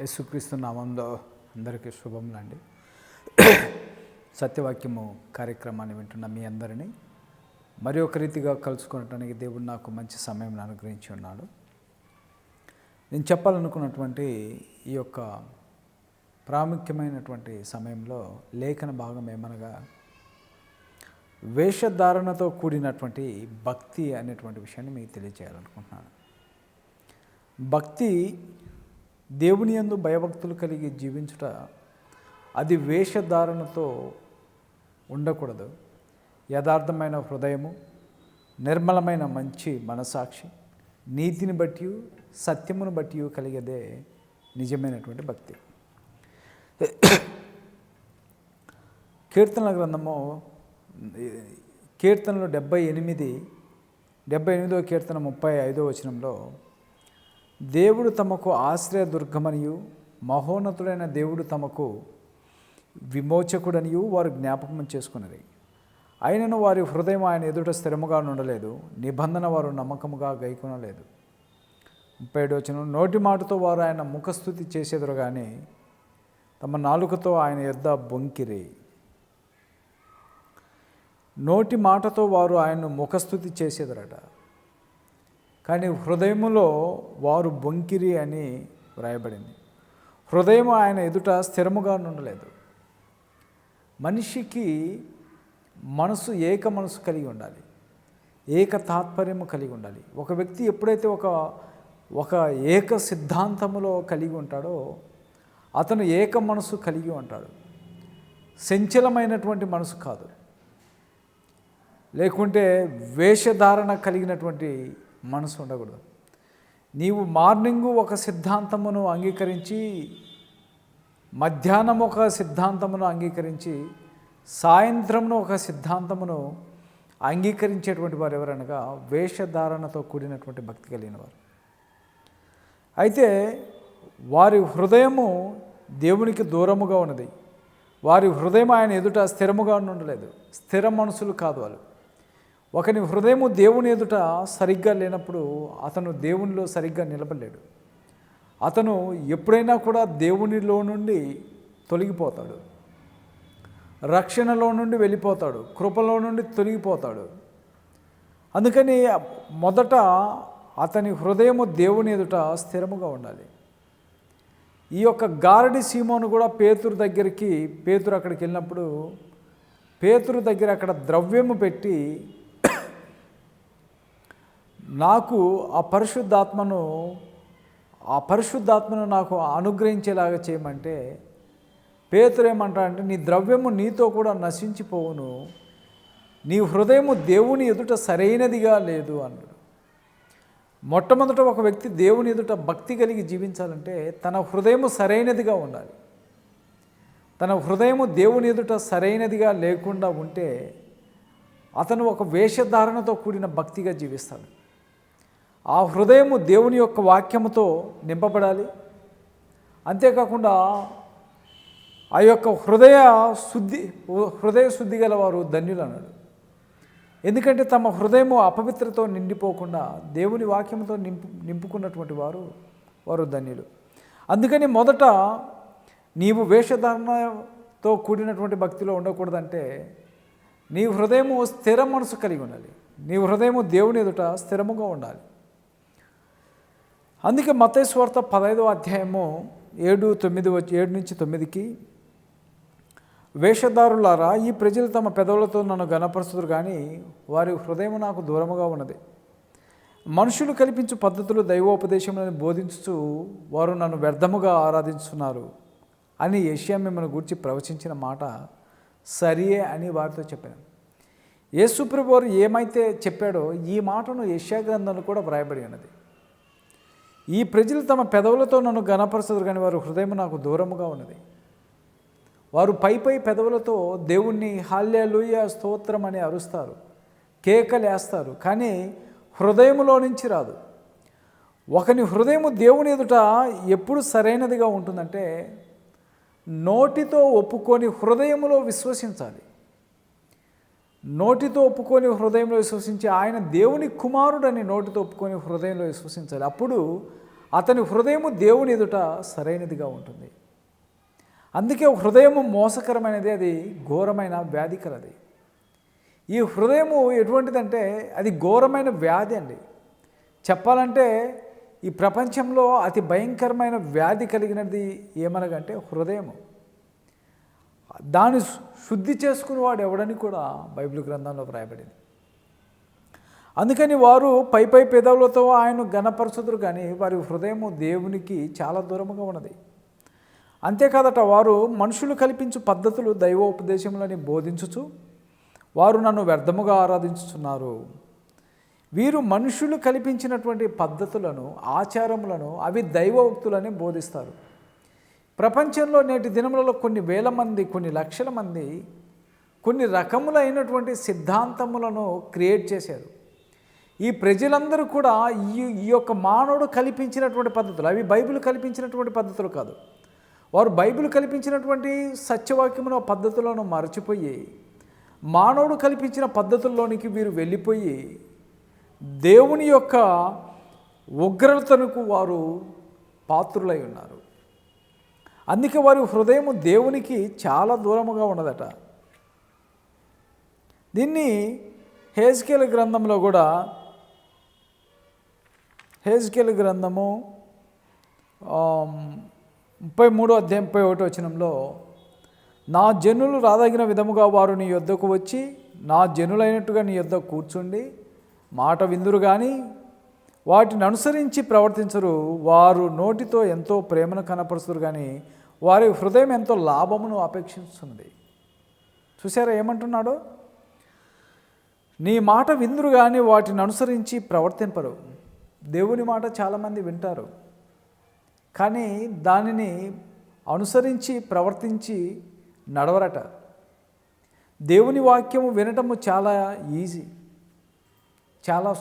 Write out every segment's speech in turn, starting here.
యేసుక్రీస్తు నామంలో అందరికీ శుభములండి. సత్యవాక్యము కార్యక్రమాన్ని వింటున్న మీ అందరినీ మరి ఒక రీతిగా కలుసుకోవడానికి దేవుడు నాకు మంచి సమయం అనుగ్రహించి ఉన్నాడు. నేను చెప్పాలనుకున్నటువంటి ఈ యొక్క ప్రాముఖ్యమైనటువంటి సమయంలో లేఖన భాగం ఏమనగా వేషధారణతో కూడినటువంటి భక్తి అనేటువంటి విషయాన్ని మీకు తెలియజేయాలనుకుంటున్నాను. భక్తి దేవుని యందు భయభక్తులు కలిగి జీవించుట అది వేషధారణతో ఉండకూడదు. యథార్థమైన హృదయము, నిర్మలమైన మంచి మనసాక్షి, నీతిని బట్టి సత్యమును బట్టి కలిగేదే నిజమైనటువంటి భక్తి. కీర్తనల గ్రంథము కీర్తనలు 78వ కీర్తన 35వ వచనంలో దేవుడు తమకు ఆశ్రయదుర్గమనియు మహోన్నతుడైన దేవుడు తమకు విమోచకుడనియు వారు జ్ఞాపకం చేసుకున్నది. అయినను వారి హృదయం ఆయన ఎదుట స్థిరముగా ఉండలేదు, నిబంధన వారు నమ్మకముగా గైకొనలేదు. 37వ వచనం, నోటి మాటతో వారు ఆయన ముఖస్థుతి చేసేదురు కానీ తమ నాలుకతో ఆయన యొద్ద బొంకిరి. నోటి మాటతో వారు ఆయన్ను ముఖస్థుతి చేసేదరట, కానీ హృదయములో వారు బొంకిరి అని వ్రాయబడింది. హృదయం ఆయన ఎదుట స్థిరముగా ఉండలేదు. మనిషికి మనసు ఏక మనసు కలిగి ఉండాలి, ఏక తాత్పర్యము కలిగి ఉండాలి. ఒక వ్యక్తి ఎప్పుడైతే ఒక ఏక సిద్ధాంతములో కలిగి ఉంటాడో అతను ఏక మనసు కలిగి ఉంటాడు. సంచలమైనటువంటి మనసు కాదు, లేకుంటే వేషధారణ కలిగినటువంటి మనసు ఉండకూడదు. నీవు మార్నింగు ఒక సిద్ధాంతమును అంగీకరించి, మధ్యాహ్నం ఒక సిద్ధాంతమును అంగీకరించి, సాయంత్రంలో ఒక సిద్ధాంతమును అంగీకరించేటువంటి వారు ఎవరనగా వేషధారణతో కూడినటువంటి భక్తి కలిగిన వారు. అయితే వారి హృదయము దేవునికి దూరముగా ఉన్నది. వారి హృదయం ఆయన ఎదుట స్థిరముగా ఉండలేదు. స్థిర మనసులు కాదు వాళ్ళు. ఒకని హృదయము దేవుని ఎదుట సరిగ్గా లేనప్పుడు అతను దేవునిలో సరిగ్గా నిలబడలేడు. అతను ఎప్పుడైనా కూడా దేవునిలో నుండి తొలగిపోతాడు, రక్షణలో నుండి వెళ్ళిపోతాడు, కృపలో నుండి తొలగిపోతాడు. అందుకని మొదట అతని హృదయము దేవుని ఎదుట స్థిరముగా ఉండాలి. ఈ యొక్క గారడి సీమోను కూడా పేతురు అక్కడికి వెళ్ళినప్పుడు పేతురు దగ్గర అక్కడ ద్రవ్యము పెట్టి నాకు ఆ పరిశుద్ధాత్మను నాకు అనుగ్రహించేలాగా చేయమంటే పేతురు ఏమంటాడంటే, నీ ద్రవ్యము నీతో కూడా నశించిపోవును, నీ హృదయము దేవుని ఎదుట సరైనదిగా లేదు అన్నాడు. మొట్టమొదట ఒక వ్యక్తి దేవుని ఎదుట భక్తి కలిగి జీవించాలంటే తన హృదయము సరైనదిగా ఉండాలి. తన హృదయము దేవుని ఎదుట సరైనదిగా లేకుండా ఉంటే అతను ఒక వేషధారణతో కూడిన భక్తిగా జీవిస్తాడు. ఆ హృదయము దేవుని యొక్క వాక్యముతో నింపబడాలి. అంతేకాకుండా ఆ యొక్క హృదయ శుద్ధి గల వారు ధన్యులు అన్నాడు. ఎందుకంటే తమ హృదయము అపవిత్రతో నిండిపోకుండా దేవుని వాక్యముతో నింపుకున్నటువంటి వారు ధన్యులు. అందుకని మొదట నీవు వేషధారణతో కూడినటువంటి భక్తిలో ఉండకూడదంటే నీ హృదయము స్థిర మనసు కలిగి ఉండాలి. నీ హృదయము దేవుని ఎదుట స్థిరముగా ఉండాలి. అందుకే మత్తయి సువార్త 15వ అధ్యాయము 7-9 వేషధారులారా, ఈ ప్రజలు తమ పెదవులతో నన్ను ఘనపరుచుదురు కానీ వారి హృదయం నాకు దూరముగా ఉన్నది. మనుషులు కల్పించు పద్ధతులు దైవోపదేశములను బోధించుచు వారు నన్ను వ్యర్థముగా ఆరాధించుతున్నారు అని యెషయా మిమ్మల్ని గురించి ప్రవచించిన మాట సరియే అని వారితో చెప్పాను. యేసు ప్రభువు వారు ఏమైతే చెప్పాడో ఈ మాటను యెషయా గ్రంథంలో కూడా వ్రాయబడి ఉన్నది. ఈ ప్రజలు తమ పెదవులతో నన్ను ఘనపరచుదురు కానీ వారి హృదయం నాకు దూరముగా ఉన్నది. వారు పై పెదవులతో దేవుణ్ణి హల్లెలూయా స్తోత్రం అని అరుస్తారు, కేకలేస్తారు, కానీ హృదయములో నుంచి రాదు. ఒకని హృదయము దేవుని ఎదుట ఎప్పుడు సరైనదిగా ఉంటుందంటే నోటితో ఒప్పుకొని హృదయములో విశ్వసించాలి. నోటితో ఒప్పుకొని హృదయంలో విశ్వసించి ఆయన దేవుని కుమారుడని నోటితో ఒప్పుకొని హృదయంలో విశ్వసించాలి. అప్పుడు అతని హృదయము దేవుని ఎదుట సరైనదిగా ఉంటుంది. అందుకే హృదయము మోసకరమైనది, అది ఘోరమైన వ్యాధి కలది. ఈ హృదయము ఎటువంటిదంటే అది ఘోరమైన వ్యాధి అండి. చెప్పాలంటే ఈ ప్రపంచంలో అతి భయంకరమైన వ్యాధి కలిగినది ఏమనగంటే హృదయము. దాన్ని శుద్ధి చేసుకునేవాడు ఎవడని కూడా బైబిల్ గ్రంథంలో వ్రాయబడింది. అందుకని వారు పై పెదవులతో ఆయన ఘనపరచుదురు, కానీ వారి హృదయము దేవునికి చాలా దూరముగా ఉన్నది. అంతేకాదట, వారు మనుషులు కల్పించు పద్ధతులు దైవోపదేశములని బోధించుచు వారు నన్ను వ్యర్థముగా ఆరాధించుచున్నారు. వీరు మనుషులు కల్పించినటువంటి పద్ధతులను, ఆచారములను అవి దైవోక్తులని బోధిస్తారు. ప్రపంచంలో నేటి దినములలో కొన్ని వేల మంది, కొన్ని లక్షల మంది కొన్ని రకములైనటువంటి సిద్ధాంతములను క్రియేట్ చేశారు. ఈ ప్రజలందరూ కూడా ఈ యొక్క మానవుడు కల్పించినటువంటి పద్ధతులు, అవి బైబిల్ కల్పించినటువంటి పద్ధతులు కాదు. వారు బైబిల్ కల్పించినటువంటి సత్యవాక్యమును పద్ధతులను మరచిపోయి మానవుడు కల్పించిన పద్ధతుల్లోనికి వీరు వెళ్ళిపోయి దేవుని యొక్క ఉగ్రతకు వారు పాత్రులై ఉన్నారు. అందుకే వారి హృదయము దేవునికి చాలా దూరముగా ఉన్నదట. దీన్ని హెజ్కేలు గ్రంథంలో కూడా, హెజ్కేలు గ్రంథము 33:31 నా జనులు రాదగిన విధముగా వారు నీ యొద్దకు వచ్చి నా జనులైనట్టుగా నీ యొద్ద కూర్చుండి మాట విందురు కానీ వాటిని అనుసరించి ప్రవర్తించరు. వారు నోటితో ఎంతో ప్రేమను కనపరుస్తారు, కానీ వారి హృదయం ఎంతో లాభమును అపేక్షిస్తున్నది. చూసారా ఏమంటున్నాడు? నీ మాట విందురు కానీ వాటిని అనుసరించి ప్రవర్తింపరు. దేవుని మాట చాలామంది వింటారు, కానీ దానిని అనుసరించి ప్రవర్తించి నడవరట. దేవుని వాక్యము వినటము చాలా ఈజీ, చాలా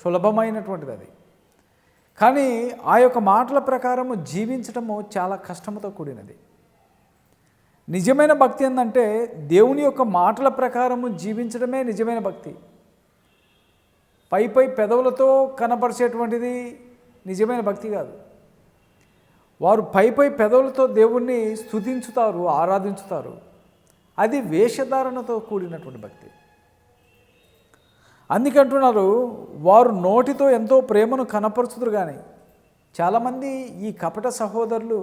సులభమైనటువంటిది అది. కానీ ఆ యొక్క మాటల ప్రకారము జీవించటము చాలా కష్టముతో కూడినది. నిజమైన భక్తి ఏంటంటే దేవుని యొక్క మాటల ప్రకారము జీవించడమే నిజమైన భక్తి. పై పెదవులతో కనపరిచేటువంటిది నిజమైన భక్తి కాదు. వారు పై పెదవులతో దేవుణ్ణి స్తుతించుతారు, ఆరాధించుతారు. అది వేషధారణతో కూడినటువంటి భక్తి. అందుకంటున్నారు, వారు నోటితో ఎంతో ప్రేమను కనపరుచుదురు, కానీ చాలామంది ఈ కపట సహోదరులు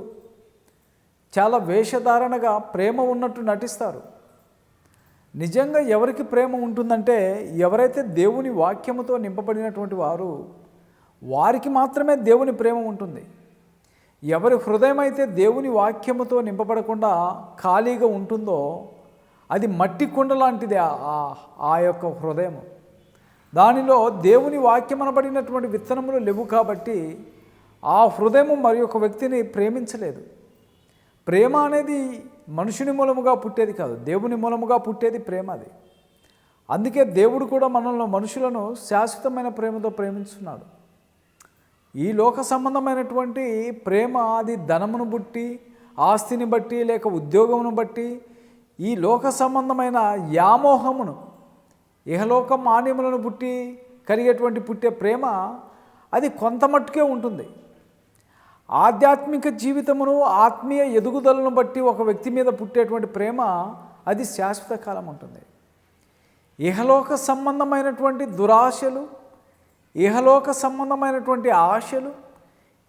చాలా వేషధారణగా ప్రేమ ఉన్నట్టు నటిస్తారు. నిజంగా ఎవరికి ప్రేమ ఉంటుందంటే ఎవరైతే దేవుని వాక్యముతో నింపబడినటువంటి వారు, వారికి మాత్రమే దేవుని ప్రేమ ఉంటుంది. ఎవరి హృదయం అయితే దేవుని వాక్యముతో నింపబడకుండా ఖాళీగా ఉంటుందో అది మట్టి కుండ లాంటిది. ఆ యొక్క హృదయము, దానిలో దేవుని వాక్యమనబడినటువంటి విత్తనములు లేవు కాబట్టి ఆ హృదయము మరి ఒక వ్యక్తిని ప్రేమించలేదు. ప్రేమ అనేది మనుషుని మూలముగా పుట్టేది కాదు, దేవుని మూలముగా పుట్టేది ప్రేమ అది. అందుకే దేవుడు కూడా మనల్ని, మనుషులను శాశ్వతమైన ప్రేమతో ప్రేమించున్నాడు. ఈ లోక సంబంధమైనటువంటి ప్రేమ అది ధనమును బట్టి, ఆస్తిని బట్టి, లేక ఉద్యోగమును బట్టి, ఈ లోక సంబంధమైన వ్యామోహమును, ఇహలోక మాన్యములను పుట్టే ప్రేమ అది కొంత మట్టుకే ఉంటుంది. ఆధ్యాత్మిక జీవితమును, ఆత్మీయ ఎదుగుదలను బట్టి ఒక వ్యక్తి మీద పుట్టేటువంటి ప్రేమ అది శాశ్వత కాలం ఉంటుంది. ఇహలోక సంబంధమైనటువంటి దురాశలు, ఇహలోక సంబంధమైనటువంటి ఆశలు,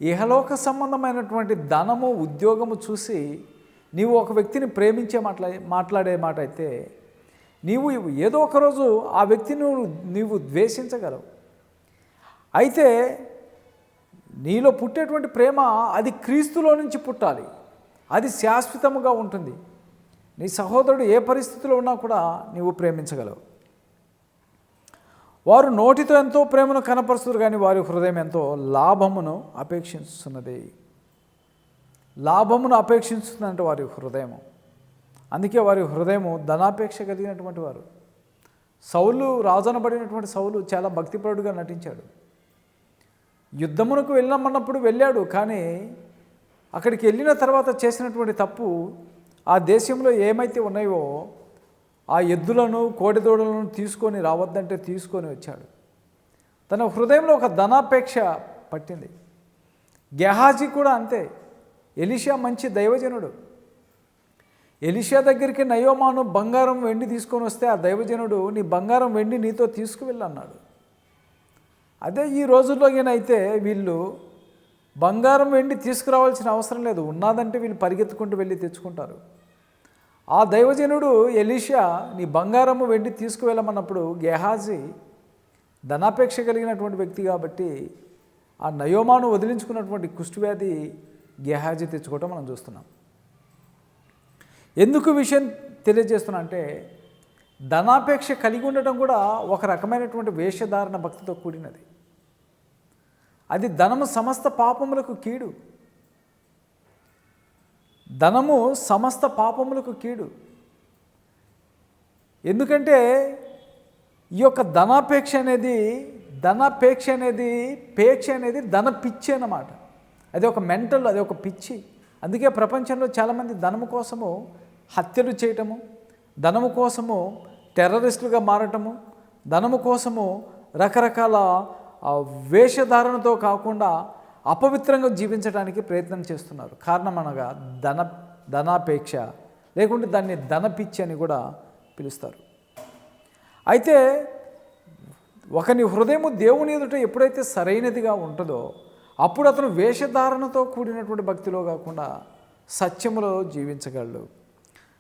ఇహలోక సంబంధమైనటువంటి ధనము, ఉద్యోగము చూసి నీవు ఒక వ్యక్తిని ప్రేమించే మాట్లాడే మాట అయితే నీవు ఏదో ఒకరోజు ఆ వ్యక్తిని నీవు ద్వేషించగలవు. అయితే నీలో పుట్టేటువంటి ప్రేమ అది క్రీస్తులో నుంచి పుట్టాలి, అది శాశ్వతముగా ఉంటుంది. నీ సహోదరుడు ఏ పరిస్థితిలో ఉన్నా కూడా నీవు ప్రేమించగలవు. వారు నోటితో ఎంతో ప్రేమను కనపరుస్తారు, కానీ వారి హృదయం ఎంతో లాభమును అపేక్షిస్తున్నది. లాభమును అపేక్షిస్తుందంటే వారి హృదయము. అందుకే వారి హృదయము ధనాపేక్ష కలిగినటువంటి వారు. సౌలు, రాజనబడినటువంటి సౌలు చాలా భక్తిపరుడుగా నటించాడు. యుద్ధమునకు వెళ్ళమన్నప్పుడు వెళ్ళాడు, కానీ అక్కడికి వెళ్ళిన తర్వాత చేసినటువంటి తప్పు, ఆ దేశంలో ఏమైతే ఉన్నాయో ఆ ఎద్దులను, కోడెదూడలను తీసుకొని రావద్దంటే తీసుకొని వచ్చాడు. తన హృదయంలో ఒక ధనాపేక్ష పట్టింది. గెహాజీ కూడా అంతే. ఎలీషా మంచి దైవజనుడు. ఎలీషా దగ్గరికి నయోమాను బంగారం వెండి తీసుకొని వస్తే ఆ దైవజనుడు నీ బంగారం వెండి నీతో తీసుకువెళ్ళన్నాడు. అదే ఈ రోజుల్లోనైతే వీళ్ళు బంగారం వెండి తీసుకురావాల్సిన అవసరం లేదు, ఉన్నదంటే వీళ్ళు పరిగెత్తుకుంటూ వెళ్ళి తెచ్చుకుంటారు. ఆ దైవజనుడు ఎలీషా నీ బంగారము వెండి తీసుకువెళ్ళమన్నప్పుడు గెహాజీ ధనాపేక్ష కలిగినటువంటి వ్యక్తి కాబట్టి ఆ నయోమాను వదిలించుకున్నటువంటి కుష్ఠవ్యాధి గెహాజీ తెచ్చుకోవటం మనం చూస్తున్నాం. ఎందుకు విషయం తెలియజేస్తున్నా అంటే ధనాపేక్ష కలిగి ఉండటం కూడా ఒక రకమైనటువంటి వేషధారణ భక్తితో కూడినది. అది ధనము సమస్త పాపములకు కీడు. ధనము సమస్త పాపములకు కీడు. ఎందుకంటే ఈ యొక్క ధనాపేక్ష అనేది ధన పిచ్చి అన్నమాట. అది ఒక మెంటల్, అది ఒక పిచ్చి. అందుకే ప్రపంచంలో చాలామంది ధనము కోసము హత్యలు చేయటము, ధనము కోసము టెర్రరిస్టులుగా మారటము, ధనము కోసము రకరకాల వేషధారణతో కాకుండా అపవిత్రంగా జీవించడానికి ప్రయత్నం చేస్తున్నారు. కారణం అనగా ధనాపేక్ష, లేకుంటే దాన్ని ధనపిచ్చి అని కూడా పిలుస్తారు. అయితే ఒకని హృదయము దేవుని ఎదుట ఎప్పుడైతే సరైనదిగా ఉంటుందో అప్పుడు అతను వేషధారణతో కూడినటువంటి భక్తిలో కాకుండా సత్యములో జీవించగలడు.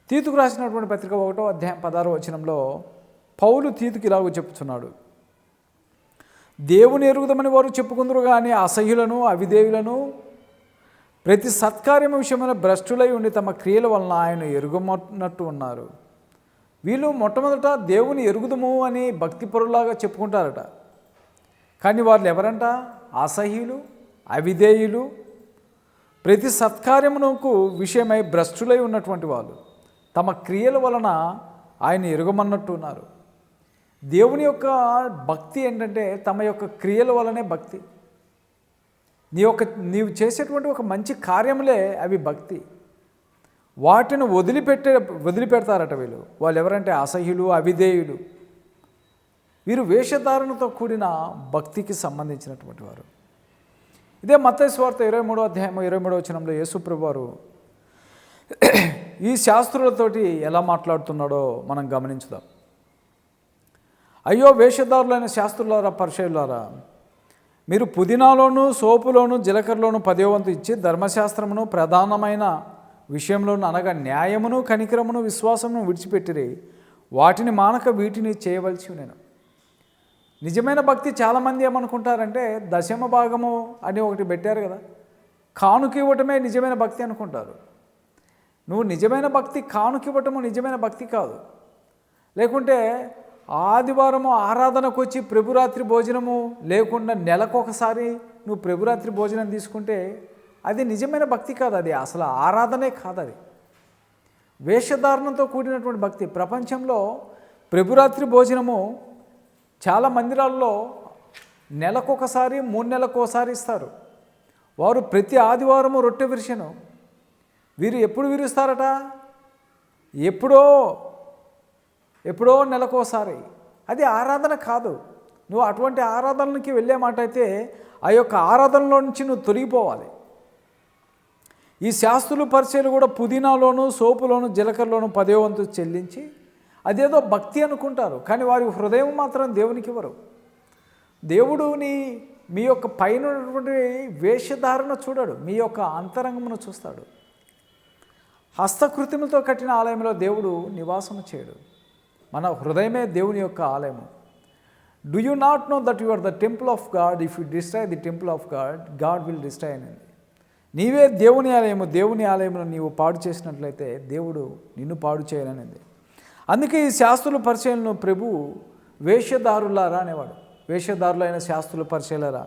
తీతుకు రాసినటువంటి పత్రిక 1వ అధ్యాయం 16వ వచనంలో పౌలు తీతుకు ఇలాగ చెప్పుచున్నాడు, దేవుని ఎరుగుదమని వారు చెప్పుకుందరు కానీ అసహ్యులను అవిధేయులను ప్రతి సత్కార్యము విషయమైన భ్రష్టులై ఉండి తమ క్రియల వలన ఆయన ఎరుగమన్నట్టు ఉన్నారు. వీళ్ళు మొట్టమొదట దేవుని ఎరుగుదము అని భక్తిపరులాగా చెప్పుకుంటారట. కానీ వాళ్ళు ఎవరంట? అసహ్యులు, అవిధేయులు, ప్రతి సత్కార్యమునకు విషయమై భ్రష్టులై ఉన్నటువంటి వాళ్ళు తమ క్రియల వలన ఆయన ఎరుగమన్నట్టు ఉన్నారు. దేవుని యొక్క భక్తి ఏంటంటే తమ యొక్క క్రియల వలనే భక్తి. నీవు చేసేటువంటి ఒక మంచి కార్యములే అవి భక్తి. వాటిని వదిలిపెడతారట వీళ్ళు. వాళ్ళు ఎవరంటే అసహ్యులు, అవిధేయులు. వీరు వేషధారణతో కూడిన భక్తికి సంబంధించినటువంటి వారు. ఇదే మత్తయి సువార్త 23వ అధ్యాయం 23వ వచనంలో యేసుప్రభువు వారు ఈ శాస్త్రులతోటి ఎలా మాట్లాడుతున్నాడో మనం గమనించుదాం. అయ్యో వేషధారులైన శాస్త్రులారా, పరిసయ్యులారా, మీరు పుదీనాలోను సోపులోను జీలకర్రలోను 10వ వంతు ఇచ్చి ధర్మశాస్త్రమును ప్రధానమైన విషయంలోను అనగా న్యాయమును కనికరమును విశ్వాసమును విడిచిపెట్టిరి, వాటిని మానక వీటిని చేయవలసి నేను. నిజమైన భక్తి చాలామంది ఏమనుకుంటారంటే దశమ భాగము అని ఒకటి పెట్టారు కదా, కానుక ఇవ్వటమే నిజమైన భక్తి అనుకుంటారు. నువ్వు నిజమైన భక్తి కానుక ఇవ్వటము నిజమైన భక్తి కాదు. లేకుంటే ఆదివారము ఆరాధనకు వచ్చి ప్రభురాత్రి భోజనము లేకుండా నెలకొకసారి నువ్వు ప్రభురాత్రి భోజనం తీసుకుంటే అది నిజమైన భక్తి కాదు. అది అసలు ఆరాధనే కాదు. అది వేషధారణతో కూడినటువంటి భక్తి. ప్రపంచంలో ప్రభురాత్రి భోజనము చాలా మందిరాల్లో నెలకొకసారి 3 నెలలకోసారి ఇస్తారు. వారు ప్రతి ఆదివారము రొట్టె విరిసెను. వీరు ఎప్పుడు విరుస్తారట? ఎప్పుడో నెలకోసారి. అది ఆరాధన కాదు. నువ్వు అటువంటి ఆరాధనకి వెళ్ళే మాట అయితే ఆ యొక్క ఆరాధనలో నుంచి నువ్వు తొలగిపోవాలి. ఈ శాస్త్రులు పరిచయలు కూడా పుదీనాలోను సోపులోను జీలకర్రలోను 10వ వంతు చెల్లించి అదేదో భక్తి అనుకుంటారు. కానీ వారి హృదయం మాత్రం దేవునికి ఇవ్వరు. దేవుడు మీ యొక్క పైన ఉన్నటువంటి వేషధారణ చూడడు, మీ యొక్క అంతరంగమును చూస్తాడు. హస్తకృత్యములతో కట్టిన ఆలయంలో దేవుడు నివాసము చేయడు. మన హృదయమే దేవుని యొక్క ఆలయము. Do you not know that you are the temple of God? If you destroy the temple of God, God will destroy అని. నీవే దేవుని ఆలయము. దేవుని ఆలయంలో నీవు పాడు చేసినట్లయితే దేవుడు నిన్ను పాడు చేయననింది. అందుకే ఈ శాస్త్రుల పరిచయలను ప్రభు వేషధారులారా అనేవాడు. వేషధారులైన శాస్త్రుల పరిచయలారా,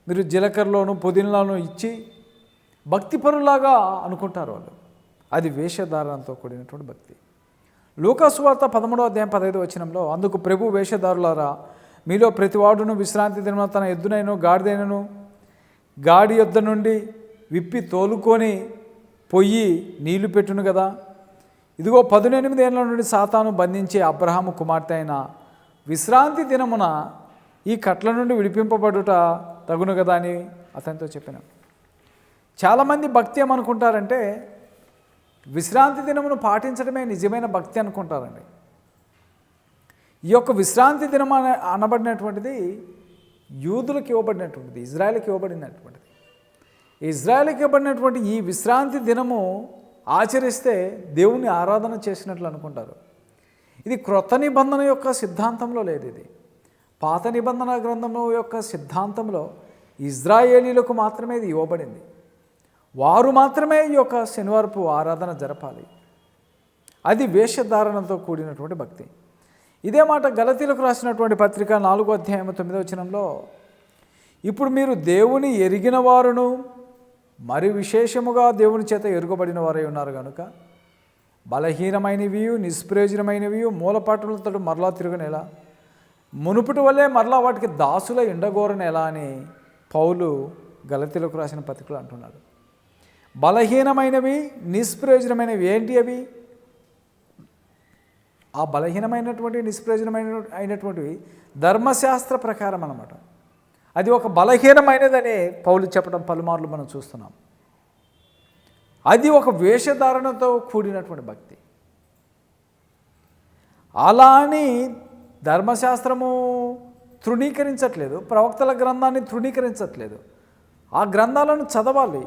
మీరు జీలకర్రలోను పుదీనాలోను ఇచ్చి భక్తిపరులాగా అనుకుంటారు వాళ్ళు. అది వేషధారణతో కూడినటువంటి భక్తి. లూకా సువార్త 13వ అధ్యాయం 15వ వచనంలో అందుకు ప్రభు వేషధారులారా, మీలో ప్రతివాడును విశ్రాంతి దినమున తన ఎద్దునైనను గాడిదైనను గాడి యొద్ద నుండి విప్పి తోలుకొని పొయ్యి నీళ్లు పెట్టును కదా. ఇదిగో 18 ఏళ్ల నుండి సాతాను బంధించే అబ్రహాము కుమార్తె అయిన విశ్రాంతి దినమున ఈ కట్ల నుండి విడిపింపబడుట తగును కదా అని అతనితో చెప్పాను. చాలామంది భక్తి ఏమనుకుంటారంటే విశ్రాంతి దినమును పాటించడమే నిజమైన భక్తి అనుకుంటారండి. ఈ యొక్క విశ్రాంతి దినం అనబడినటువంటిది యూదులకు ఇవ్వబడినటువంటిది, ఇజ్రాయెల్కి ఇవ్వబడినటువంటిది. ఇజ్రాయెల్కి ఇవ్వబడినటువంటి ఈ విశ్రాంతి దినము ఆచరిస్తే దేవుని ఆరాధన చేసినట్లు అనుకుంటారు. ఇది క్రొత్త నిబంధన యొక్క సిద్ధాంతంలో లేదు. ఇది పాత నిబంధన గ్రంథం యొక్క సిద్ధాంతంలో ఇజ్రాయేలీలకు మాత్రమే ఇది ఇవ్వబడింది. వారు మాత్రమే ఈ యొక్క శనివారపు ఆరాధన జరపాలి. అది వేషధారణతో కూడినటువంటి భక్తి. ఇదే మాట గలతీలకు రాసినటువంటి పత్రిక 4వ అధ్యాయం 9వ వచనంలో, ఇప్పుడు మీరు దేవుని ఎరిగిన వారును మరి విశేషముగా దేవుని చేత ఎరుగబడిన వారై ఉన్నారు కనుక బలహీనమైనవి నిష్ప్రయోజనమైనవి మూలపాటులతో మరలా తిరగనేలా, మునుపటి వల్లే మరలా వాటికి దాసుల ఎండగోరనేలా అని పౌలు గలతీలకు రాసిన పత్రికలు అంటున్నాడు. బలహీనమైనవి నిష్ప్రయోజనమైనవి ఏంటి అవి? ఆ బలహీనమైనటువంటి నిష్ప్రయోజనమైనటువంటివి ధర్మశాస్త్ర ప్రకారం అన్నమాట. అది ఒక బలహీనమైనదని పౌలు చెప్పడం పలుమార్లు మనం చూస్తున్నాం. అది ఒక వేషధారణతో కూడినటువంటి భక్తి. అలా అని ధర్మశాస్త్రము తృణీకరించట్లేదు, ప్రవక్తల గ్రంథాన్ని తృణీకరించట్లేదు. ఆ గ్రంథాలను చదవాలి.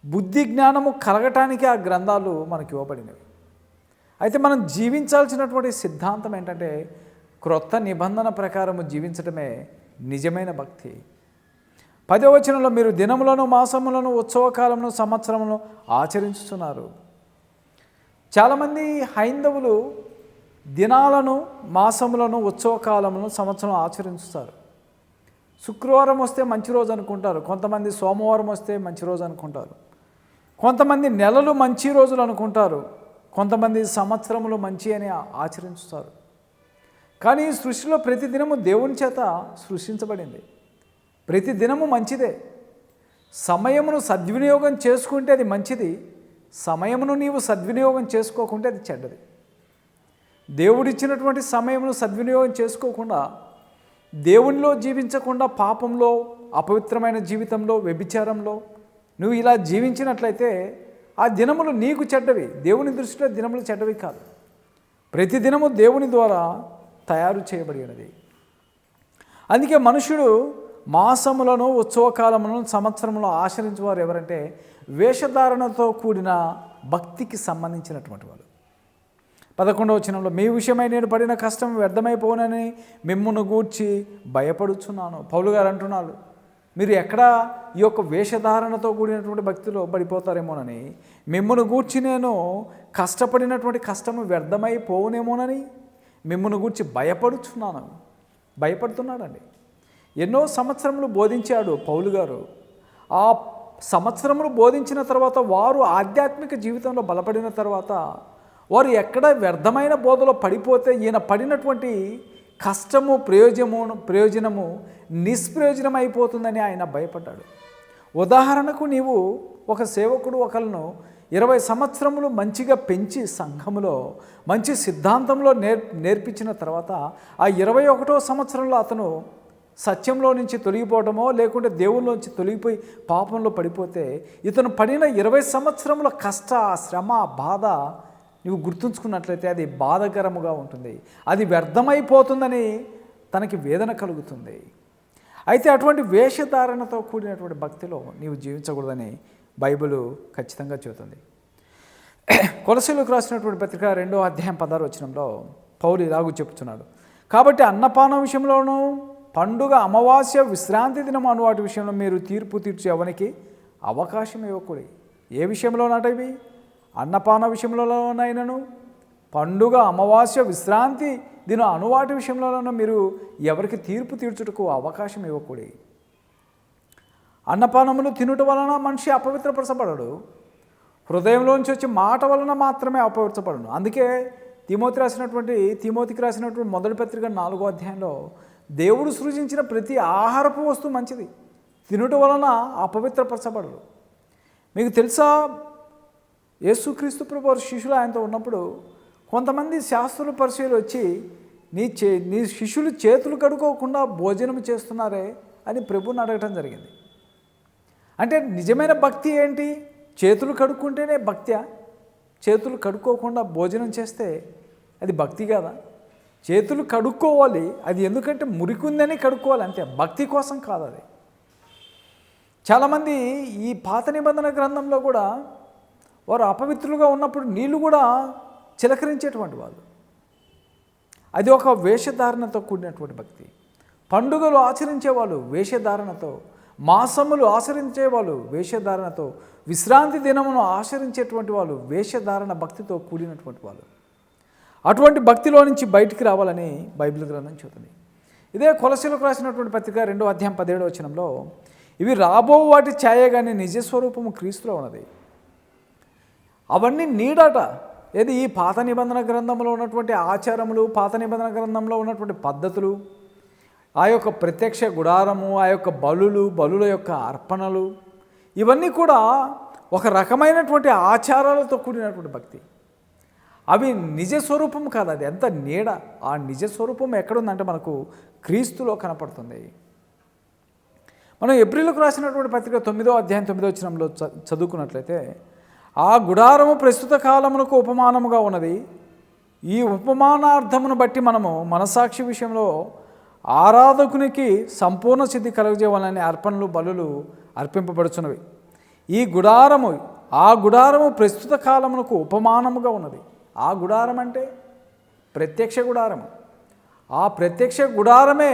బుద్ధి జ్ఞానము కలగటానికి ఆ గ్రంథాలు మనకి ఇవ్వబడినవి. అయితే మనం జీవించాల్సినటువంటి సిద్ధాంతం ఏంటంటే క్రొత్త నిబంధన ప్రకారము జీవించడమే నిజమైన భక్తి. 10వ వచనంలో మీరు దినములను మాసములను ఉత్సవకాలమును సంవత్సరములను ఆచరించుతున్నారు. చాలామంది హైందవులు దినాలను మాసములను ఉత్సవకాలములను సంవత్సరం ఆచరించుతారు. శుక్రవారం వస్తే మంచి రోజు అనుకుంటారు, కొంతమంది సోమవారం వస్తే మంచి రోజు అనుకుంటారు, కొంతమంది నెలలు మంచి రోజులు అనుకుంటారు, కొంతమంది సంవత్సరములు మంచి అని ఆచరించుతారు. కానీ ఈ సృష్టిలో ప్రతి దినము దేవుని చేత సృష్టించబడింది. ప్రతి దినము మంచిదే. సమయమును సద్వినియోగం చేసుకుంటే అది మంచిది, సమయమును నీవు సద్వినియోగం చేసుకోకుంటే అది చెడ్డది. దేవుడిచ్చినటువంటి సమయమును సద్వినియోగం చేసుకోకుండా, దేవునిలో జీవించకుండా పాపంలో, అపవిత్రమైన జీవితంలో, వ్యభిచారంలో నువ్వు ఇలా జీవించినట్లయితే ఆ దినములు నీకు చెడ్డవి. దేవుని దృష్టిలో దినములు చెడ్డవి కాదు. ప్రతి దినము దేవుని ద్వారా తయారు చేయబడినది. అందుకే మనుషుడు మాసములను ఉత్సవకాలములను సంవత్సరములను ఆచరించేవారు ఎవరంటే వేషధారణతో కూడిన భక్తికి సంబంధించినటువంటి వాళ్ళు. 11వ వచనంలో మీ విషయమై నేను పడిన కష్టం వ్యర్థమైపోనని మిమ్మును గూర్చి భయపడుచున్నాను. పౌలు గారు అంటున్నారు, మీరు ఎక్కడ ఈ యొక్క వేషధారణతో కూడినటువంటి భక్తిలో పడిపోతారేమోనని, మిమ్మును గూర్చి నేను కష్టపడినటువంటి కష్టము వ్యర్థమైపోవునేమోనని మిమ్మును గూర్చి భయపడుతున్నాడండి. ఎన్నో సంవత్సరములు బోధించాడు పౌలు గారు. ఆ సంవత్సరములు బోధించిన తర్వాత వారు ఆధ్యాత్మిక జీవితంలో బలపడిన తర్వాత వారు ఎక్కడ వ్యర్థమైన బోధలో పడిపోతే ఈయన పడినటువంటి కష్టము ప్రయోజనము నిష్ప్రయోజనం అయిపోతుందని ఆయన భయపడ్డాడు. ఉదాహరణకు నీవు ఒక సేవకుడు ఒకళ్ళను 20 సంవత్సరములు మంచిగా పెంచి సంఘములో మంచి సిద్ధాంతంలో నేర్పించిన తర్వాత ఆ 21వ సంవత్సరంలో అతను సత్యంలో నుంచి తొలగిపోవడమో లేకుంటే దేవుళ్ళలోంచి తొలగిపోయి పాపంలో పడిపోతే ఇతను పడిన 20 సంవత్సరముల కష్ట, శ్రమ, బాధ నువ్వు గుర్తుంచుకున్నట్లయితే అది బాధకరముగా ఉంటుంది, అది వ్యర్థమైపోతుందని తనకి వేదన కలుగుతుంది. అయితే అటువంటి వేషధారణతో కూడినటువంటి భక్తిలో నీవు జీవించకూడదని బైబిల్ ఖచ్చితంగా చెబుతుంది. కొలసీలకు రాసినటువంటి పత్రిక 2వ అధ్యాయం 16వ వచనంలో పౌలు ఇలాగూ చెప్తున్నాడు, కాబట్టి అన్నపానం విషయంలోనూ పండుగ, అమావాస్య, విశ్రాంతి దినం అను వాటి విషయంలో మీరు తీర్పు తీర్చు ఎవరికి అవకాశం ఇవ్వకూడదు. ఏ విషయంలోనట ఇవి? అన్నపాన విషయంలోనైనను, పండుగ, అమావాస్య, విశ్రాంతి దినం అనువాటి విషయంలోనూ మీరు ఎవరికి తీర్పు తీర్చుటకు అవకాశం ఇవ్వకూడదు. అన్నపానములు తినుట వలన మనిషి అపవిత్రపరచబడడు, హృదయంలోంచి వచ్చే మాట వలన మాత్రమే అపవిత్రపడను. అందుకే తిమోతికి రాసినటువంటి మొదటి పత్రిక 4వ అధ్యాయంలో దేవుడు సృజించిన ప్రతి ఆహారపు వస్తువు మంచిది, తినుట వలన అపవిత్రపరచబడరు. మీకు తెలుసా, యేసుక్రీస్తు ప్రభువారు శిష్యులు ఆయనతో ఉన్నప్పుడు కొంతమంది శాస్త్రుల పరిచయాలు వచ్చి నీ శిష్యులు చేతులు కడుక్కోకుండా భోజనం చేస్తున్నారే అని ప్రభువుని అడగటం జరిగింది. అంటే నిజమైన భక్తి ఏంటి? చేతులు కడుక్కుంటేనే భక్త్యా? చేతులు కడుక్కోకుండా భోజనం చేస్తే అది భక్తి కాదా? చేతులు కడుక్కోవాలి, అది ఎందుకంటే మురికుందని కడుక్కోవాలి అంతే, భక్తి కోసం కాదు అది. చాలామంది ఈ పాత నిబంధన గ్రంథంలో కూడా వారు అపవిత్రులుగా ఉన్నప్పుడు నీళ్లు కూడా చిలకరించేటువంటి వాళ్ళు. అది ఒక వేషధారణతో కూడినటువంటి భక్తి. పండుగలు ఆచరించేవాళ్ళు వేషధారణతో, మాసములు ఆచరించేవాళ్ళు వేషధారణతో, విశ్రాంతి దినమును ఆచరించేటువంటి వాళ్ళు వేషధారణ భక్తితో కూడినటువంటి వాళ్ళు. అటువంటి భక్తిలో నుంచి బయటికి రావాలని బైబిల్ గ్రంథం చెబుతుంది. ఇదే కొలసీలకు రాసినటువంటి పత్రిక 2వ అధ్యాయం 17వ వచనంలో, ఇవి రాబో వాటి ఛాయ కానీ నిజస్వరూపము క్రీస్తులో ఉన్నది. అవన్నీ నీడట. ఏది? ఈ పాత నిబంధన గ్రంథంలో ఉన్నటువంటి ఆచారములు, పాత నిబంధన గ్రంథంలో ఉన్నటువంటి పద్ధతులు, ఆ యొక్క ప్రత్యక్ష గుడారము, ఆ యొక్క బలుల యొక్క అర్పణలు, ఇవన్నీ కూడా ఒక రకమైనటువంటి ఆచారాలతో కూడినటువంటి భక్తి. అవి నిజస్వరూపం కాదు, అది ఎంత నీడ. ఆ నిజస్వరూపం ఎక్కడుందంటే మనకు క్రీస్తులో కనపడుతుంది. మనం ఏప్రిల్కు రాసినటువంటి పత్రిక 9వ అధ్యాయం 9వ వచనంలో చదువుకున్నట్లయితే, ఆ గుడారము ప్రస్తుత కాలమునకు ఉపమానముగా ఉన్నది. ఈ ఉపమానార్థమును బట్టి మనము మనసాక్షి విషయంలో ఆరాధకునికి సంపూర్ణ సిద్ధి కలుగజేయాలని అర్పణలు బలులు అర్పింపబడుచున్నవి. ఆ గుడారము ప్రస్తుత కాలమునకు ఉపమానముగా ఉన్నది. ఆ గుడారం అంటే ప్రత్యక్ష గుడారము. ఆ ప్రత్యక్ష గుడారమే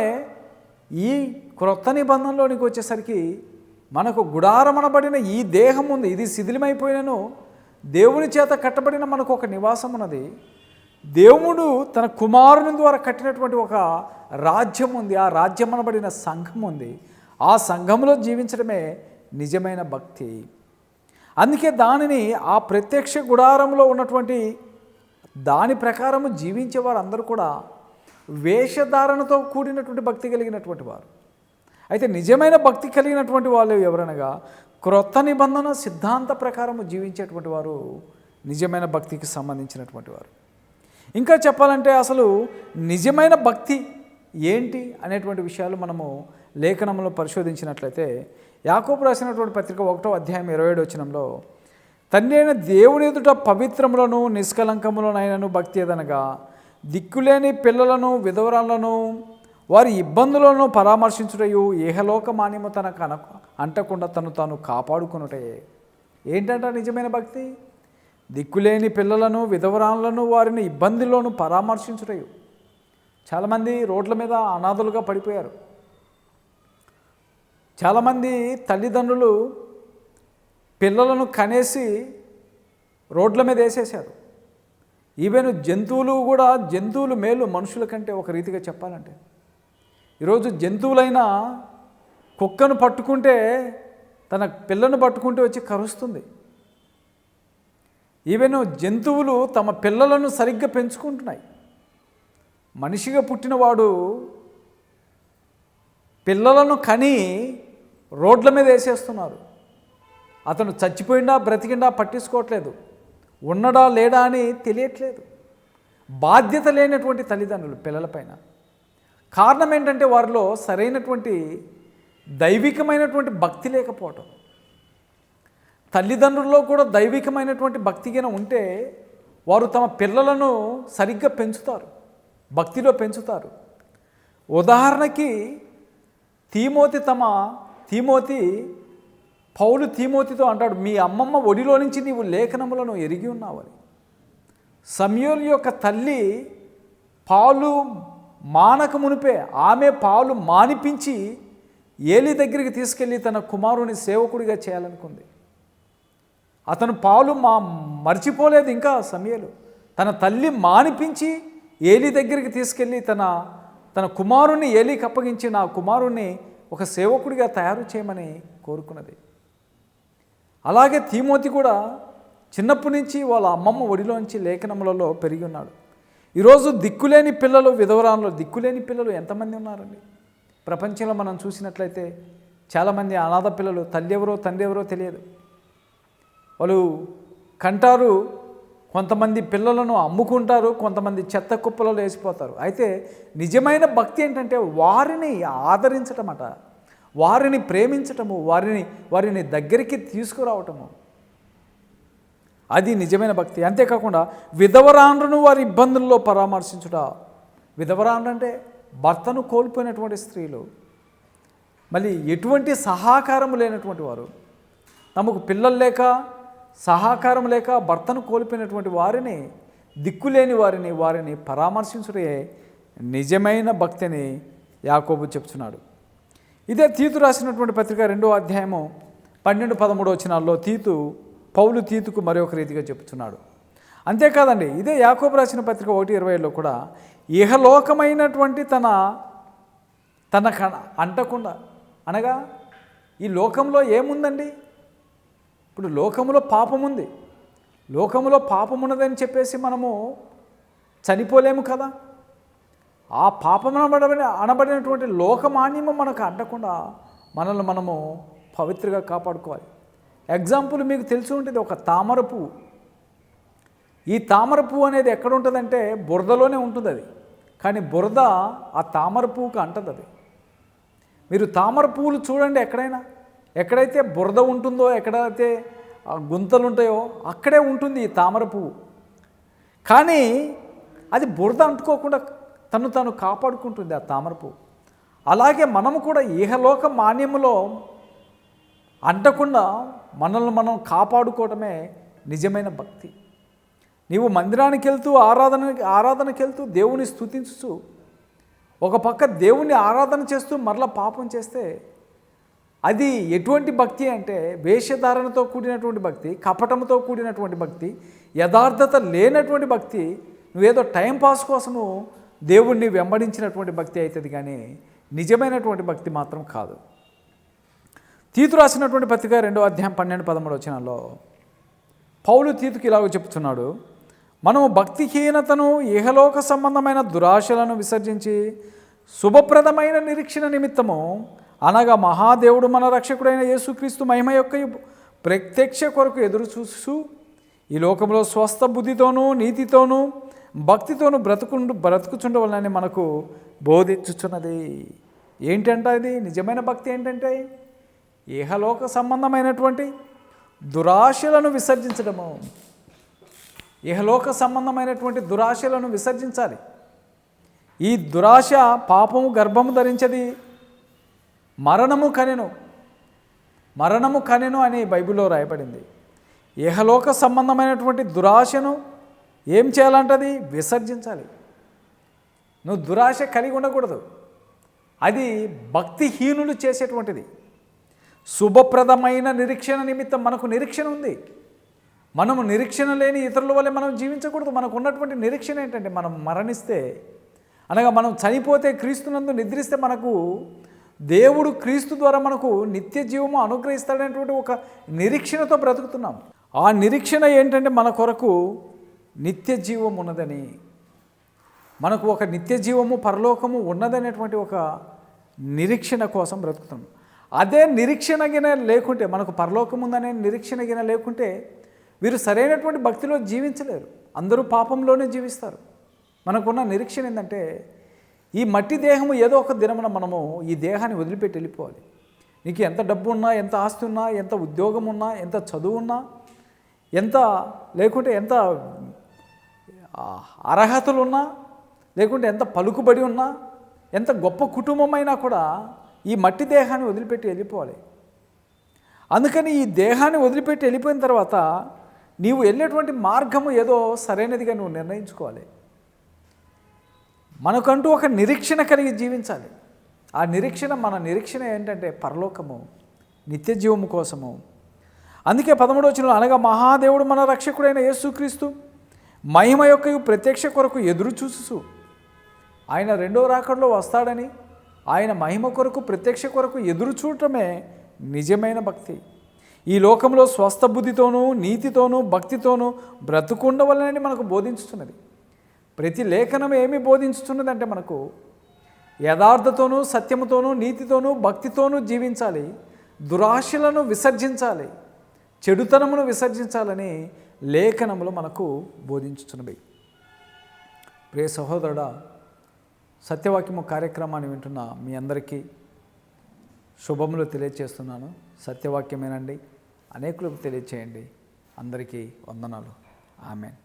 ఈ క్రొత్త నిబంధనలోనికి వచ్చేసరికి మనకు గుడారమనబడిన ఈ దేహం ఉంది. ఇది శిథిలమైపోయినను దేవుని చేత కట్టబడిన మనకు ఒక నివాసం ఉన్నది. దేవుడు తన కుమారుని ద్వారా కట్టినటువంటి ఒక రాజ్యం ఉంది. ఆ రాజ్యం అనబడిన సంఘం ఉంది. ఆ సంఘంలో జీవించడమే నిజమైన భక్తి. అందుకే దానిని ఆ ప్రత్యక్ష గుడారంలో ఉన్నటువంటి దాని ప్రకారము జీవించే వారందరూ కూడా వేషధారణతో కూడినటువంటి భక్తి కలిగినటువంటి వారు. అయితే నిజమైన భక్తి కలిగినటువంటి వాళ్ళు ఎవరనగా క్రొత్త నిబంధన సిద్ధాంత ప్రకారము జీవించేటువంటి వారు నిజమైన భక్తికి సంబంధించినటువంటి వారు. ఇంకా చెప్పాలంటే అసలు నిజమైన భక్తి ఏంటి అనేటువంటి విషయాలు మనము లేఖనంలో పరిశోధించినట్లయితే, యాకోబు రాసినటువంటి పత్రిక 1వ అధ్యాయం 27వ వచనంలో, తండ్రి అయిన దేవుని ఎదుట పవిత్రములను నిష్కలంకములనైనను భక్తి ఏదనగా దిక్కులేని పిల్లలను విధవరాలను వారి ఇబ్బందులను పరామర్శించుటయు ఏహలోక మాన్యము తనకు అంటకుండా తాను కాపాడుకునుటే. ఏంటంట నిజమైన భక్తి? దిక్కులేని పిల్లలను విధవరాలను వారిని ఇబ్బందుల్లోనూ పరామర్శించుటయు. చాలామంది రోడ్ల మీద అనాథలుగా పడిపోయారు. చాలామంది తల్లిదండ్రులు పిల్లలను కనేసి రోడ్ల మీద వేసేశారు. ఈవెన్ జంతువులు మేలు మనుషుల కంటే ఒక రీతిగా చెప్పాలంటే. ఈరోజు జంతువులైనా కుక్కను పట్టుకుంటే తన పిల్లను పట్టుకుంటే వచ్చి కరుస్తుంది. ఈవెన్ జంతువులు తమ పిల్లలను సరిగ్గా పెంచుకుంటున్నాయి. మనిషిగా పుట్టినవాడు పిల్లలను కని రోడ్ల మీద వేసేస్తున్నారు. అతను చచ్చిపోయిందా బ్రతికిండా పట్టించుకోవట్లేదు, ఉన్నడా లేడా అని తెలియట్లేదు. బాధ్యత లేనటువంటి తల్లిదండ్రులు పిల్లలపైన. కారణం ఏంటంటే వారిలో సరైనటువంటి దైవికమైనటువంటి భక్తి లేకపోవటం. తల్లిదండ్రుల్లో కూడా దైవికమైనటువంటి భక్తిగా ఉంటే వారు తమ పిల్లలను సరిగ్గా పెంచుతారు, భక్తిలో పెంచుతారు. ఉదాహరణకి పౌలు తీమోతితో అంటాడు, మీ అమ్మమ్మ ఒడిలో నుంచి నీవు లేఖనములను ఎరిగి ఉన్నావని. సమూయేలు యొక్క తల్లి పాలు మానక మునిపే ఆమె పాలు మానిపించి ఏలి దగ్గరికి తీసుకెళ్ళి తన కుమారుని సేవకుడిగా చేయాలనుకుంది. అతను పాలు మర్చిపోలేదు. ఇంకా సమూయేలు తన తల్లి మానిపించి ఏలి దగ్గరికి తీసుకెళ్ళి తన కుమారుణ్ణి ఏలికి అప్పగించి నా కుమారుణ్ణి ఒక సేవకుడిగా తయారు చేయమని కోరుకున్నది. అలాగే తీమోతి కూడా చిన్నప్పటి నుంచి వాళ్ళ అమ్మమ్మ ఒడిలోంచి లేఖనములలో పెరిగి ఉన్నాడు. ఈరోజు దిక్కులేని పిల్లలు, విధవరాలు, దిక్కులేని పిల్లలు ఎంతమంది ఉన్నారండి ప్రపంచంలో? మనం చూసినట్లయితే చాలామంది అనాథ పిల్లలు, తల్లి ఎవరో తండ్రి ఎవరో తెలియదు. వాళ్ళు కంటారు, కొంతమంది పిల్లలను అమ్ముకుంటారు, కొంతమంది చెత్త కుప్పలలో వేసిపోతారు. అయితే నిజమైన భక్తి ఏంటంటే వారిని ఆదరించటమట, వారిని ప్రేమించటము, వారిని దగ్గరికి తీసుకురావటము, అది నిజమైన భక్తి. అంతేకాకుండా విధవరాండ్రును వారి ఇబ్బందుల్లో పరామర్శించుట. విధవరాండ్రు అంటే భర్తను కోల్పోయినటువంటి స్త్రీలు, మళ్ళీ ఎటువంటి సహకారం లేనటువంటి వారు, తమకు పిల్లలు లేక సహకారం లేక భర్తను కోల్పోయినటువంటి వారిని, దిక్కులేని వారిని పరామర్శించుటే నిజమైన భక్తిని యాకోబు చెప్తున్నాడు. ఇదే తీతు రాసినటువంటి పత్రిక 2వ అధ్యాయము 12-13 వచనాల్లో పౌలు తీతుకు మరొక రీతిగా చెప్తున్నాడు. అంతేకాదండి, ఇదే యాకోబు రాసిన పత్రిక 1:20లో కూడా ఇహలోకమైనటువంటి తన అంటకుండా, అనగా ఈ లోకంలో ఏముందండి, ఇప్పుడు లోకంలో పాపం ఉంది, లోకంలో పాపం ఉన్నదని చెప్పేసి మనము చనిపోలేము కదా. ఆ పాపం అనబడినటువంటి లోకమాన్యము మనకు అంటకుండా మనల్ని మనము పవిత్రగా కాపాడుకోవాలి. ఎగ్జాంపుల్ మీకు తెలిసి ఉంటుంది, ఒక తామర పువ్వు. ఈ తామర పువ్వు అనేది ఎక్కడ ఉంటుందంటే బురదలోనే ఉంటుంది అది, కానీ బురద ఆ తామర పువ్వుకు అంటది. అది మీరు తామర పువ్వులు చూడండి, ఎక్కడైతే బురద ఉంటుందో, ఎక్కడైతే గుంతలు ఉంటాయో అక్కడే ఉంటుంది ఈ తామర పువ్వు. కానీ అది బురద అంటుకోకుండా తను కాపాడుకుంటుంది ఆ తామర పువ్వు. అలాగే మనము కూడా ఇహలోక మాన్యములో అంటకుండా మనల్ని మనం కాపాడుకోవడమే నిజమైన భక్తి. నీవు మందిరానికి వెళ్తూ ఆరాధనకి వెళ్తూ దేవుని స్తుతించు, ఒక పక్క దేవుణ్ణి ఆరాధన చేస్తూ మరలా పాపం చేస్తే అది ఎటువంటి భక్తి అంటే వేషధారణతో కూడినటువంటి భక్తి, కపటంతో కూడినటువంటి భక్తి, యథార్థత లేనటువంటి భక్తి. నువ్వేదో టైంపాస్ కోసము దేవుణ్ణి వెంబడించినటువంటి భక్తి అవుతుంది, కానీ నిజమైనటువంటి భక్తి మాత్రం కాదు. తీతు రాసినటువంటి పత్రిక 2వ అధ్యాయం 12-13 వచనాల్లో పౌలు తీతుకి ఇలాగ చెప్తున్నాడు, మనము భక్తిహీనతను, ఇహలోక సంబంధమైన దురాశలను విసర్జించి శుభప్రదమైన నిరీక్షణ నిమిత్తము, అనగా మహాదేవుడు మన రక్షకుడైన యేసుక్రీస్తు మహిమ యొక్క ప్రత్యక్ష కొరకు ఎదురు చూస్తూ ఈ లోకంలో స్వస్థ బుద్ధితోనూ నీతితోనూ భక్తితోనూ బ్రతుకుచుండవలనని మనకు బోధించుచున్నది. ఏంటంటే ఇది నిజమైన భక్తి ఏంటంటే ఇహలోక సంబంధమైనటువంటి దురాశలను విసర్జించడము. ఇహలోక సంబంధమైనటువంటి దురాశలను విసర్జించాలి. ఈ దురాశ పాపము గర్భము ధరించది, మరణము కనెను అని బైబిల్లో రాయబడింది. ఇహలోక సంబంధమైనటువంటి దురాశను ఏం చేయాలంటది? విసర్జించాలి. నువ్వు దురాశ కలిగి ఉండకూడదు, అది భక్తిహీనులు చేసేటువంటిది. శుభప్రదమైన నిరీక్షణ నిమిత్తం మనకు నిరీక్షణ ఉంది. మనము నిరీక్షణ లేని ఇతరుల వల్ల మనం జీవించకూడదు. మనకు ఉన్నటువంటి నిరీక్షణ ఏంటంటే మనం మరణిస్తే, అనగా మనం చనిపోతే, క్రీస్తునందు నిద్రిస్తే మనకు దేవుడు క్రీస్తు ద్వారా మనకు నిత్య జీవము అనుగ్రహిస్తాడనేటువంటి ఒక నిరీక్షణతో బ్రతుకుతున్నాం. ఆ నిరీక్షణ ఏంటంటే మన కొరకు నిత్య జీవం ఉన్నదని, మనకు ఒక నిత్య జీవము పరలోకము ఉన్నదనేటువంటి ఒక నిరీక్షణ కోసం బ్రతుకుతాం. అదే నిరీక్షణ గిన లేకుంటే, మనకు పరలోకం ఉందనే నిరీక్షణ గిన లేకుంటే వీరు సరైనటువంటి భక్తిలో జీవించలేరు. అందరూ పాపంలోనే జీవిస్తారు. మనకున్న నిరీక్షణ ఏంటంటే ఈ మట్టి దేహము ఏదో ఒక దినమున మనము ఈ దేహాన్ని వదిలిపెట్టి వెళ్ళిపోవాలి. నీకు ఎంత డబ్బు ఉన్నా, ఎంత ఆస్తి ఉన్నా, ఎంత ఉద్యోగం ఉన్నా, ఎంత చదువు ఉన్నా, లేకుంటే ఎంత అర్హతలు ఉన్నా, లేకుంటే ఎంత పలుకుబడి ఉన్నా, ఎంత గొప్ప కుటుంబం అయినా కూడా ఈ మట్టి దేహాన్ని వదిలిపెట్టి వెళ్ళిపోవాలి. అందుకని ఈ దేహాన్ని వదిలిపెట్టి వెళ్ళిపోయిన తర్వాత నీవు వెళ్ళేటువంటి మార్గము ఏదో సరైనదిగా నువ్వు నిర్ణయించుకోవాలి. మనకంటూ ఒక నిరీక్షణ కలిగి జీవించాలి. ఆ నిరీక్షణ, మన నిరీక్షణ ఏంటంటే పరలోకము, నిత్య జీవము కోసము. అందుకే 13వ వచనంలో, అనగా మహాదేవుడు మన రక్షకుడైన యేసుక్రీస్తు మహిమ యొక్క ప్రత్యక్ష కొరకు ఎదురు చూసు, ఆయన రెండో రాకడలో వస్తాడని, ఆయన మహిమ కొరకు ప్రత్యక్ష కొరకు ఎదురు చూడటమే నిజమైన భక్తి. ఈ లోకంలో స్వస్థ బుద్ధితోనూ నీతితోనూ భక్తితోనూ బ్రతుకుండవలనని మనకు బోధించుతున్నది. ప్రతి లేఖనం ఏమి బోధించుతున్నదంటే మనకు యథార్థతోనూ సత్యముతోనూ నీతితోనూ భక్తితోనూ జీవించాలి, దురాశలను విసర్జించాలి, చెడుతనమును విసర్జించాలని లేఖనములు మనకు బోధించుతున్నవి. ప్రియ సహోదరుడా, సత్యవాక్యము కార్యక్రమాన్ని వింటున్న మీ అందరికీ శుభములు తెలియచేస్తున్నాను. సత్యవాక్యమేనండి, అనేకులకు తెలియచేయండి. అందరికీ వందనాలు. ఆమేన్.